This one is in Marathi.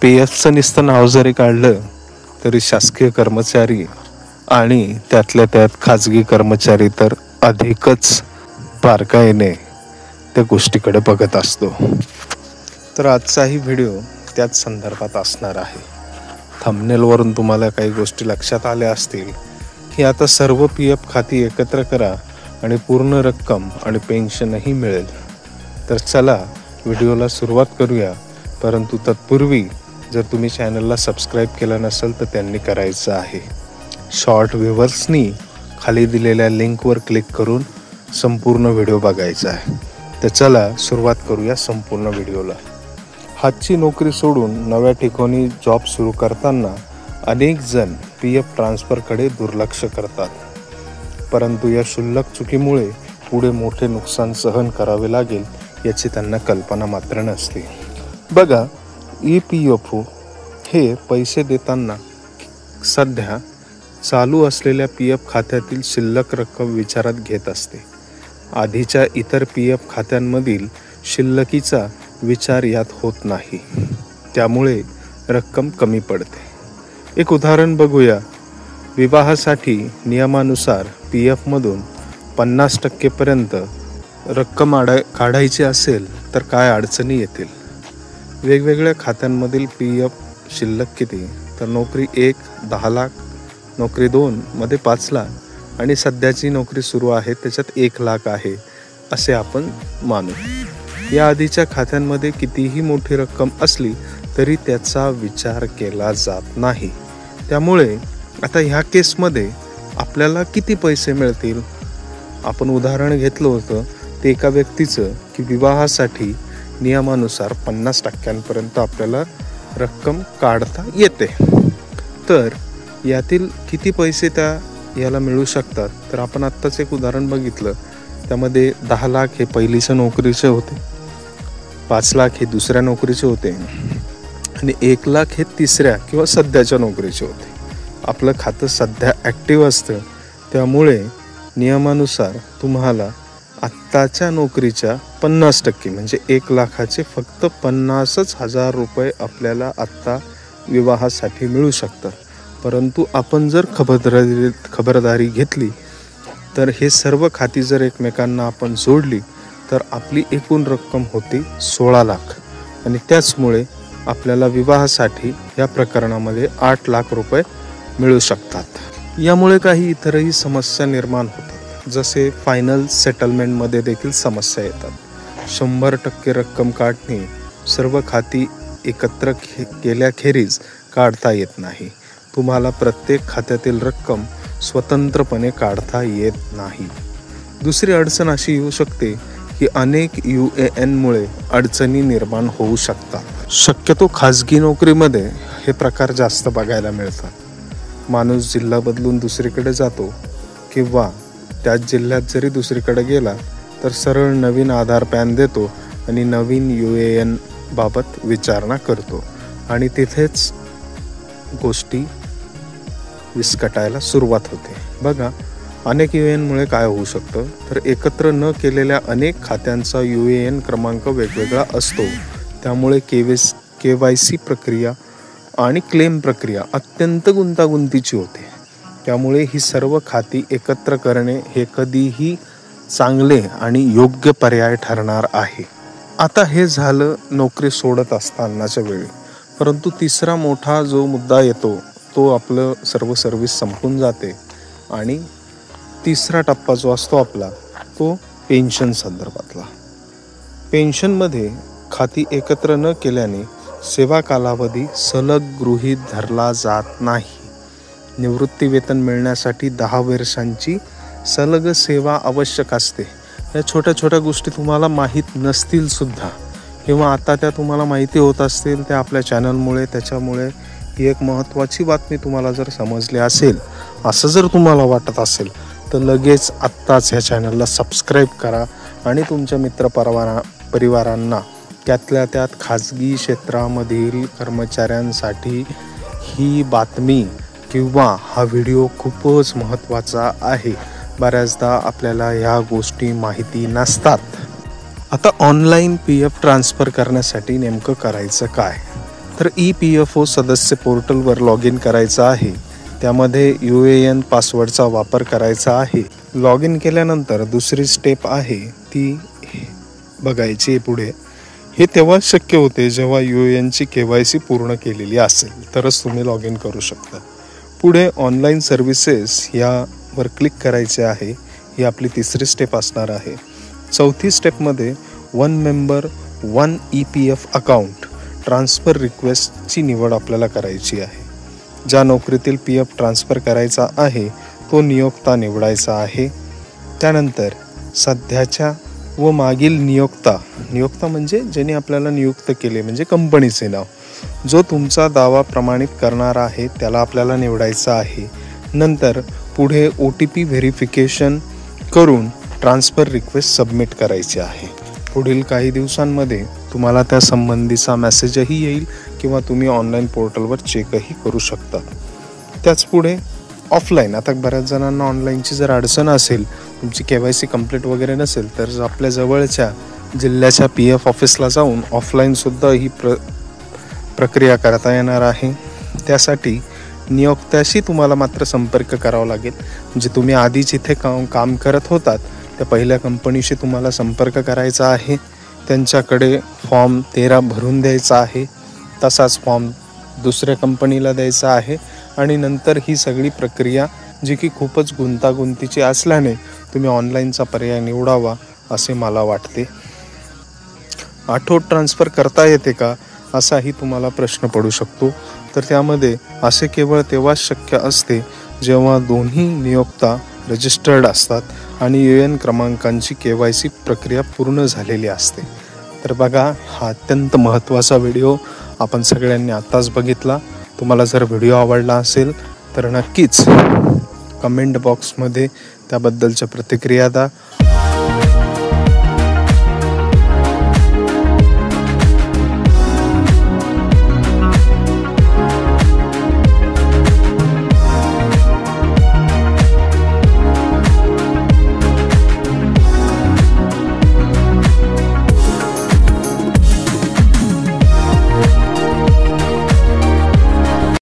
पीएफचं नुसतं नाव जरी काढलं तरी शासकीय कर्मचारी आणि त्यातल्या त्यात खाजगी कर्मचारी तर अधिकच बारकाईने त्या गोष्टीकडे बघत असतो. तर आजचाही व्हिडिओ त्याच संदर्भात असणार आहे. थंबनेलवरून तुम्हाला काही गोष्टी लक्षात आल्या असतील की आता सर्व पीएफ खाती एकत्र करा आणि पूर्ण रक्कम आणि पेन्शनही मिळेल. तर चला व्हिडिओला सुरुवात करूया. परंतु तत्पूर्वी जर तुम्ही चॅनलला सबस्क्राईब केलं नसेल तर त्यांनी करायचं आहे. शॉर्ट व्ह्यूवर्सनी खाली दिलेल्या लिंकवर क्लिक करून संपूर्ण व्हिडिओ बघायचा आहे. तर चला सुरुवात करूया संपूर्ण व्हिडिओला. हातची नोकरी सोडून नव्या ठिकाणी जॉब सुरू करताना अनेक जण पीएफ ट्रान्सफरकडे दुर्लक्ष करतात. परंतु या क्षुल्लक चुकीमुळे पुढे मोठे नुकसान सहन करावे लागेल याची त्यांना कल्पना मात्र नसते. बघा, EPFO हे पैसे देताना सध्या चालू असलेल्या पीएफ खात्यातील शिल्लक रक्कम विचारात घेत असते. आधीच्या इतर पीएफ खात्यांमधील शिल्लकीचा विचार यात होत नाही. त्यामुळे रक्कम कमी पडते. एक उदाहरण बघूया. विवाहासाठी नियमानुसार पीएफमधून 50% पर्यंत रक्कम काढायची असेल तर काय अडचणी येतील. वेगवेगळ्या खात्यांमधील पीएफ शिल्लक किती, तर नोकरी 1 10 लाख, नोकरी 2 मध्ये 5 लाख आणि सध्याची नोकरी सुरू आहे त्याच्यात 1 लाख आहे असे आपण मानू. या आधीच्या खात्यांमध्ये कितीही मोठी रक्कम असली तरी त्याचा विचार केला जात नाही. त्यामुळे आता ह्या केसमध्ये आपल्याला किती पैसे मिळतील. आपण उदाहरण घेतलं होतं ते एका व्यक्तीचं की विवाहासाठी नियमानुसार 50% आपल्याला रक्कम काढता येते. तर यातील किती पैसे याला मिळू शकतात, तर आपण आत्ताच एक उदाहरण बघितलं. त्यामध्ये 10 लाख हे पहिलीच्या नोकरीचे होते, 5 लाख हे दुसऱ्या नोकरीचे होते आणि 1 लाख हे तिसऱ्या किंवा सध्याच्या नोकरीचे होते. आपलं खातं सध्या ॲक्टिव्ह असतं. त्यामुळे नियमानुसार तुम्हाला आत्ताच्या नोकरीच्या 50% म्हणजे 1 लाखाचे फक्त 50,000 रुपये आपल्याला आत्ता विवाहासाठी मिळू शकतात. परंतु आपण जर खबरदारी घेतली तर हे सर्व खाती जर एकमेकांना आपण जोडली तर आपली एकूण रक्कम होती 16 लाख आणि त्याचमुळे आपल्याला विवाहासाठी या प्रकरणामध्ये 8 लाख रुपये मिळू शकतात. यामुळे काही इतरही समस्या निर्माण होतात. जसे फायनल सेटलमेंटमध्ये देखील समस्या येतात. 100% रक्कम काढणे सर्व खाती एकत्र केल्याखेरीज काढता येत नाही. तुम्हाला प्रत्येक खात्यातील रक्कम स्वतंत्रपणे काढता येत नाही. दुसरी अडचण अशी येऊ शकते की अनेक UANमुळे अडचणी निर्माण होऊ शकतात. शक्यतो खाजगी नोकरीमध्ये हे प्रकार जास्त बघायला मिळतात. माणूस जिल्हा बदलून दुसरीकडे जातो किंवा त्याच जिल्ह्यात जरी दुसरीकडे गेला तर सरळ नवीन आधार पॅन देतो आणि नवीन UAN बाबत विचारणा करतो आणि तिथेच गोष्टी विस्कटायला सुरुवात होते. बघा, अनेक UANमुळे काय होऊ शकतं, तर एकत्र न केलेल्या अनेक खात्यांचा UAN क्रमांक वेगवेगळा असतो. त्यामुळे KYC प्रक्रिया आणि क्लेम प्रक्रिया अत्यंत गुंतागुंतीची होते. त्यामुळे ही सर्व खाती एकत्र करणे हे कधीही चांगले आणि योग्य पर्याय ठरणार आहे. आता हे झालं नोकरी सोडत असतानाच्या वेळी. परंतु तिसरा मोठा जो मुद्दा येतो तो आपलं सर्व सर्व्हिस संपून जाते आणि तिसरा टप्पा जो असतो आपला तो पेन्शन संदर्भातला. पेन्शनमध्ये खाती एकत्र न केल्याने सेवा कालावधी सलग गृहीत धरला जात नाही. निवृत्ती वेतन मिळण्यासाठी 10 वर्षांची सलग सेवा आवश्यक असते. या छोट्या छोट्या गोष्टी तुम्हाला माहीत नसतील सुद्धा किंवा आता त्या तुम्हाला माहिती होत असतील त्या आपल्या चॅनलमुळे. त्याच्यामुळे ही एक महत्त्वाची बातमी तुम्हाला जर समजली असेल, असं जर तुम्हाला वाटत असेल तर लगेच आत्ताच ह्या चॅनलला सबस्क्राईब करा आणि तुमच्या मित्रपरिवारांना त्यातल्या त्यात खाजगी क्षेत्रामधील कर्मचाऱ्यांसाठी ही बातमी किंवा हा व्हिडिओ खूपच महत्त्वाचा आहे. बऱ्याचदा आपल्याला ह्या गोष्टी माहिती नसतात. आता ऑनलाईन PF ट्रान्सफर करण्यासाठी नेमकं करायचं काय? तर EPFO सदस्य पोर्टलवर लॉग इन करायचं आहे. त्यामध्ये UAN पासवर्डचा वापर करायचा आहे. लॉग इन केल्यानंतर दुसरी स्टेप आहे ती बघायची आहे पुढे. हे तेव्हा शक्य होते जेव्हा UAN ची KYC पूर्ण केलेली असेल, तरच तुम्ही लॉग इन करू शकता. पुढे ऑनलाईन सर्व्हिसेस यावर क्लिक करायचे आहे. ही आपली तिसरी स्टेप असणार आहे. चौथी स्टेपमध्ये 1 मेंबर 1 EPF अकाउंट ट्रान्सफर रिक्वेस्टची निवड आपल्याला करायची आहे. ज्या नोकरीतील PF ट्रान्सफर करायचा आहे तो नियोक्ता निवडायचा आहे. त्यानंतर सध्याच्या व मागील नियोक्ता म्हणजे ज्याने आपल्याला नियुक्त केले, म्हणजे कंपनीचे नाव. जो तुमचा दावा प्रमाणित करणार आहे त्याला आपल्याला निवडायचा आहे. नंतर पुढे OTP व्हेरिफिकेशन करून ट्रान्सफर रिक्वेस्ट सबमिट करायची आहे. पुढील काही दिवसांमध्ये तुम्हाला त्या संबंधीचा मेसेजही येईल किंवा तुम्ही ऑनलाईन पोर्टलवर चेकही करू शकता. त्याच पुढे ऑफलाईन, आता बऱ्याच जणांना ऑनलाईनची जर अडचण असेल, तुमची KYC कंप्लीट वगैरे नसेल, तर आपल्या जवळच्या जिल्ह्याच्या PF ऑफिसला जाऊन ऑफलाईनसुद्धा ही प्रक्रिया करता येणार आहे. त्यासाठी नियोक्त्याशी तुम्हाला मात्र संपर्क करावा लागेल. म्हणजे तुम्ही आधी जिथे काम करत होतात त्या पहिल्या कंपनीशी तुम्हाला संपर्क करायचा आहे. त्यांच्याकडे फॉर्म 13 भरून द्यायचा आहे. तसाच फॉर्म दुसऱ्या कंपनीला द्यायचा आहे. आणि नंतर ही सगळी प्रक्रिया, जी की खूपच गुंतागुंतीची असल्याने तुम्ही ऑनलाईनचा पर्याय निवडावा असे मला वाटते. आठवड ट्रान्सफर करता येते का, असाही तुम्हाला प्रश्न पडू शकतो. तर त्यामध्ये असे केवळ तेव्हाच शक्य असते जेव्हा दोन्ही नियोक्ता रजिस्टर्ड असतात आणि UAN क्रमांकांची KYC प्रक्रिया पूर्ण झालेली असते. तर बघा, हा अत्यंत महत्त्वाचा व्हिडिओ आपण सगळ्यांनी आत्ताच बघितला. तुम्हाला जर व्हिडिओ आवडला असेल तर नक्कीच कमेंट बॉक्समध्ये त्याबद्दलच्या प्रतिक्रिया द्या